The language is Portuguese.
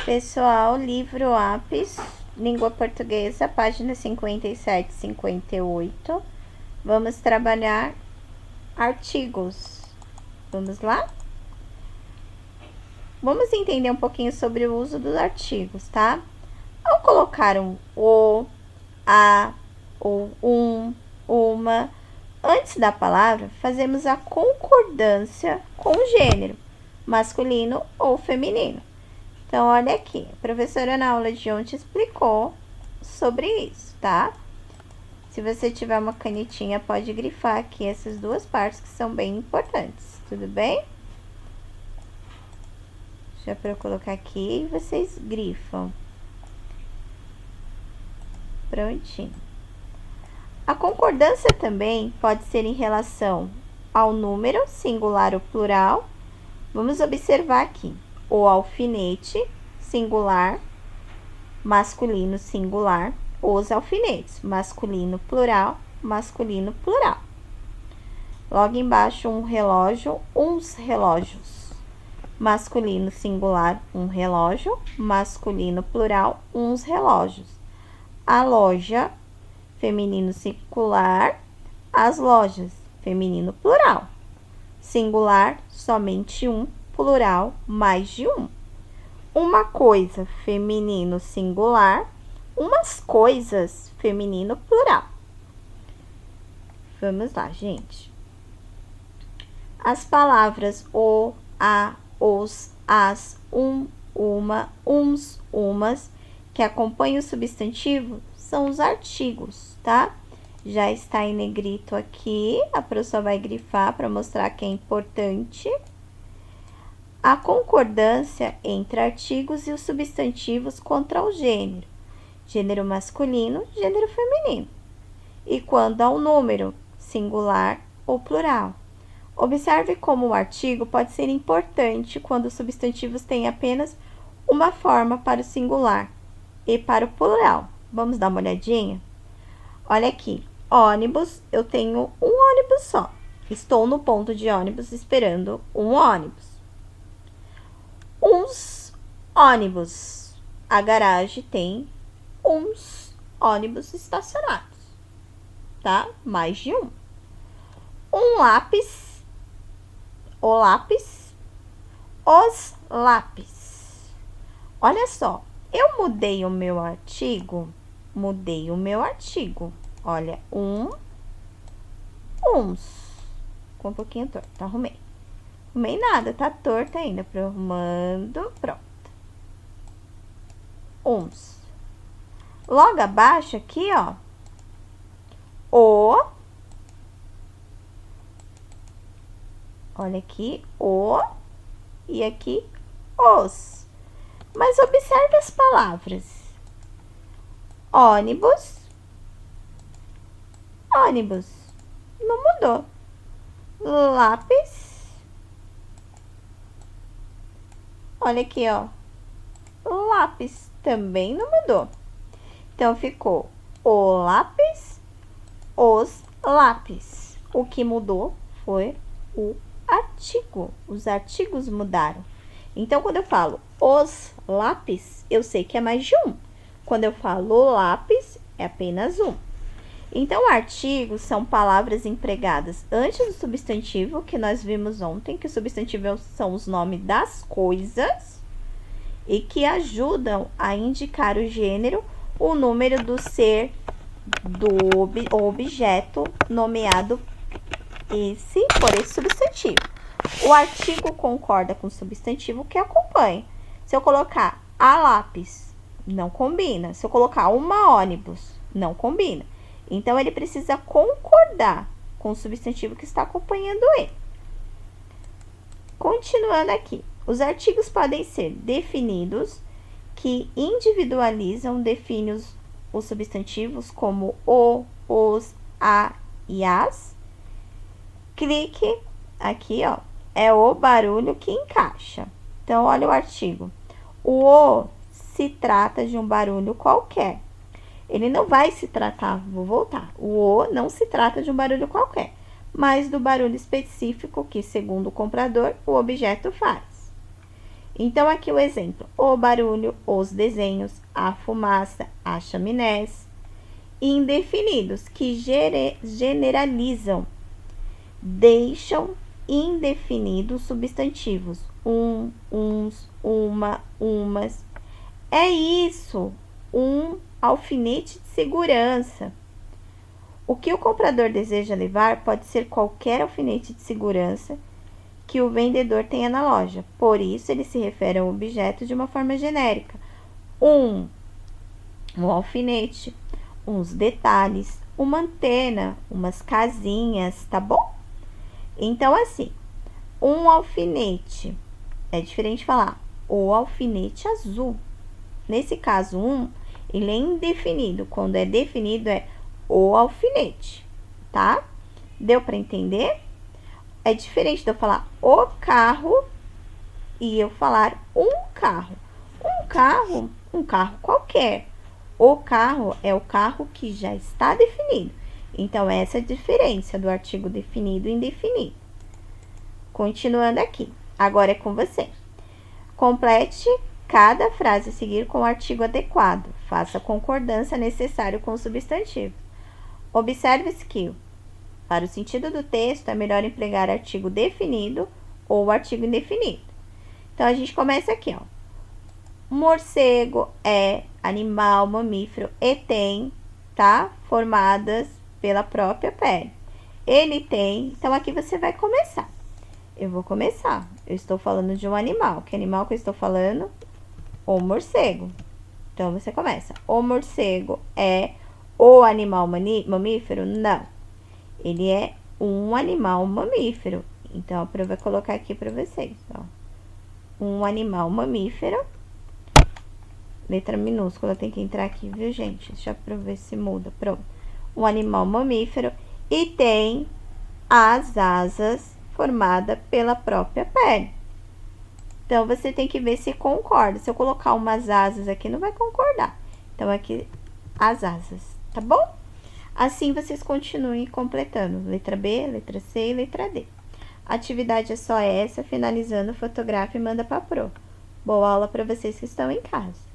Pessoal, livro Lápis, língua portuguesa, página 57 e 58. Vamos trabalhar artigos. Vamos lá? Vamos entender um pouquinho sobre o uso dos artigos, tá? Ao colocar um o, a, ou uma, antes da palavra, fazemos a concordância com o gênero, masculino ou feminino. Então, olha aqui, a professora na aula de ontem explicou sobre isso, tá? Se você tiver uma canetinha, pode grifar aqui essas duas partes que são bem importantes, tudo bem? Já para eu colocar aqui, vocês grifam. Prontinho. A concordância também pode ser em relação ao número, singular ou plural. Vamos observar aqui. O alfinete, singular, masculino, singular. Os alfinetes, masculino, plural, masculino, plural. Logo embaixo, um relógio, uns relógios. Masculino, singular, um relógio. Masculino, plural, uns relógios. A loja, feminino, singular. As lojas, feminino, plural. Singular, somente um. Plural, mais de um. Uma coisa, feminino, singular. Umas coisas, feminino, plural. Vamos lá, gente. As palavras o, a, os, as, uma, uns, umas, que acompanham o substantivo, são os artigos, tá? Já está em negrito aqui, a professora vai grifar para mostrar que é importante. A concordância entre artigos e os substantivos contra o gênero. Gênero masculino, gênero feminino. E quando ao número, singular ou plural. Observe como o artigo pode ser importante quando os substantivos têm apenas uma forma para o singular e para o plural. Vamos dar uma olhadinha? Olha aqui, ônibus, eu tenho um ônibus só. Estou no ponto de ônibus esperando um ônibus. Uns ônibus. A garagem tem uns ônibus estacionados, tá? Mais de um. Um lápis. O lápis. Os lápis. Olha só, eu mudei o meu artigo. Olha, uns. Com um pouquinho torto, arrumei. Arrumei nada, tá torto ainda. Arrumando, pronto. Uns. Logo abaixo aqui, ó. O. Olha aqui, o. E aqui, os. Mas observe as palavras. Ônibus. Ônibus. Não mudou. Lápis. Olha aqui, ó. Lápis também não mudou. Então, ficou o lápis, os lápis. O que mudou foi o artigo. Os artigos mudaram. Então, quando eu falo os lápis, eu sei que é mais de um. Quando eu falo lápis, é apenas um. Então, artigos são palavras empregadas antes do substantivo, que nós vimos ontem, que os substantivos são os nomes das coisas e que ajudam a indicar o gênero, o número do ser do objeto nomeado por esse substantivo. O artigo concorda com o substantivo que acompanha. Se eu colocar a lápis, não combina. Se eu colocar uma ônibus, não combina. Então, ele precisa concordar com o substantivo que está acompanhando ele. Continuando aqui. Os artigos podem ser definidos, que individualizam, definem os substantivos como o, os, a e as. Clique aqui, ó, é o barulho que encaixa. Então, olha o artigo. O se trata de um barulho qualquer. Ele não vai se tratar, vou voltar. O não se trata de um barulho qualquer, mas do barulho específico que, segundo o comprador, o objeto faz. Então, aqui o exemplo: o barulho, os desenhos, a fumaça, as chaminés. Indefinidos, que generalizam, deixam indefinidos substantivos. Uns, uma, umas. É isso, um alfinete de segurança. O que o comprador deseja levar pode ser qualquer alfinete de segurança que o vendedor tenha na loja. Por isso, ele se refere ao objeto de uma forma genérica. Um alfinete, uns detalhes, uma antena, umas casinhas, tá bom? Então, assim, um alfinete, é diferente falar o alfinete azul. Nesse caso, ele é indefinido. Quando é definido, é o alfinete, tá? Deu para entender? É diferente de eu falar o carro e eu falar um carro. Um carro qualquer. O carro é o carro que já está definido. Então, essa é a diferença do artigo definido e indefinido. Continuando aqui. Agora é com você. Complete cada frase a seguir com o artigo adequado. Faça a concordância necessária com o substantivo. Observe-se que, para o sentido do texto, é melhor empregar artigo definido ou artigo indefinido. Então, a gente começa aqui, ó. Morcego é animal mamífero e tem, tá? Formadas pela própria pele. Ele tem. Então, aqui você vai começar. Eu vou começar. Eu estou falando de um animal. Que animal que eu estou falando? O morcego. Então, você começa. O morcego é o animal mamífero? Não. Ele é um animal mamífero. Então, a vai colocar aqui para vocês, ó. Um animal mamífero. Letra minúscula tem que entrar aqui, viu, gente? Deixa eu ver se muda. Pronto. Um animal mamífero e tem as asas formadas pela própria pele. Então, você tem que ver se concorda. Se eu colocar umas asas aqui, não vai concordar. Então, aqui, as asas, tá bom? Assim, vocês continuem completando. Letra B, letra C e letra D. A atividade é só essa. Finalizando, fotografa e manda para a pro. Boa aula para vocês que estão em casa.